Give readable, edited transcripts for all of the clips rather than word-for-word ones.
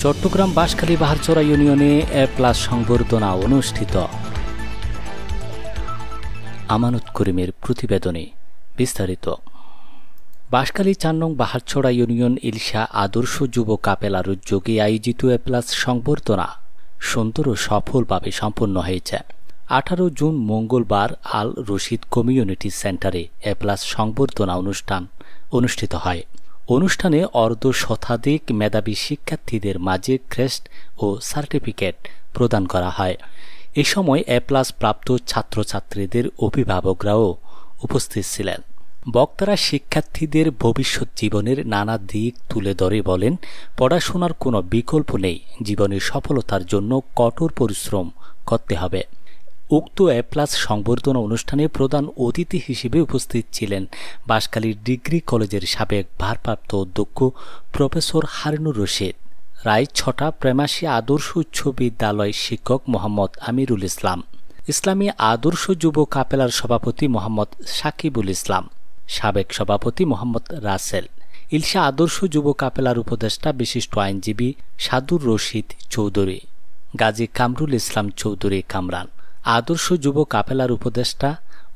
চট্টগ্রাম বাঁশখালী বাহারচরা ইউনিয়নে এ+ সংবর্ধনা অনুষ্ঠিত। আমানত করিমের প্রতিবেদনে বিস্তারিত। বাঁশখালী ৪ নং বাহারচরা ইউনিয়ন ইলশা আদর্শ যুব কাপেলার উদ্যোগে আয়োজিত এ+ সংবর্ধনা সুন্দর ও সফলভাবে সম্পন্ন হয়েছে। 18 জুন মঙ্গলবার আল রশিদ কমিউনিটি সেন্টারে এ+ সংবর্ধনা অনুষ্ঠান অনুষ্ঠিত হয়। অনুষ্ঠানে অর্ধশতাধিক মেধাবী শিক্ষার্থীদের মাঝে ক্রেস্ট ও সার্টিফিকেট প্রদান করা হয়। এ সময় এ+ প্রাপ্ত ছাত্রছাত্রীদের অভিভাবকরাও উপস্থিত ছিলেন। বক্তারা শিক্ষার্থীদের ভবিষ্যৎ জীবনের নানা দিক তুলে ধরে বলেন, পড়াশোনার কোনো বিকল্প নেই, জীবনের সফলতার জন্য কঠোর পরিশ্রম করতে হবে। উক্ত এ+ সংবর্ধনা অনুষ্ঠানে প্রধান অতিথি হিসেবে উপস্থিত ছিলেন বাঁশখালী ডিগ্রি কলেজের সাবেক ভারপ্রাপ্ত অধ্যক্ষ প্রফেসর হারুনুর রশিদ, রায়ছটা প্রেমাসী আদর্শ উচ্চ বিদ্যালয় শিক্ষক মোহাম্মদ আমিরুল ইসলাম, ইসলামী আদর্শ যুব কাপেলার সভাপতি মোহাম্মদ সাকিবুল ইসলাম, সাবেক সভাপতি মোহাম্মদ রাসেল, ইলশা আদর্শ যুব কাপেলার উপদেষ্টা বিশিষ্ট আইনজীবী সাদুর রশিদ চৌধুরী, গাজী কামরুল ইসলাম চৌধুরী কামরান, আদর্শ যুব কাপেলার উপদেষ্টা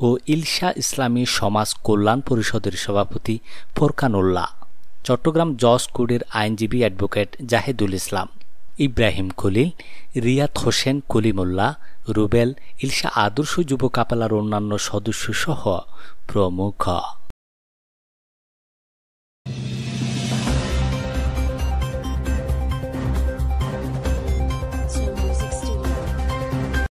ও ইলশা ইসলামী সমাজ কল্যাণ পরিষদের সভাপতি ফোরকানুল্লাহ, চট্টগ্রাম জজ কোর্টের আইনজীবী অ্যাডভোকেট জাহেদুল ইসলাম, ইব্রাহিম খলিল, রিয়াদ হোসেন কলিমুল্লাহ, রুবেল, ইলশা আদর্শ যুব কাপেলার অন্যান্য সদস্য সহ প্রমুখ।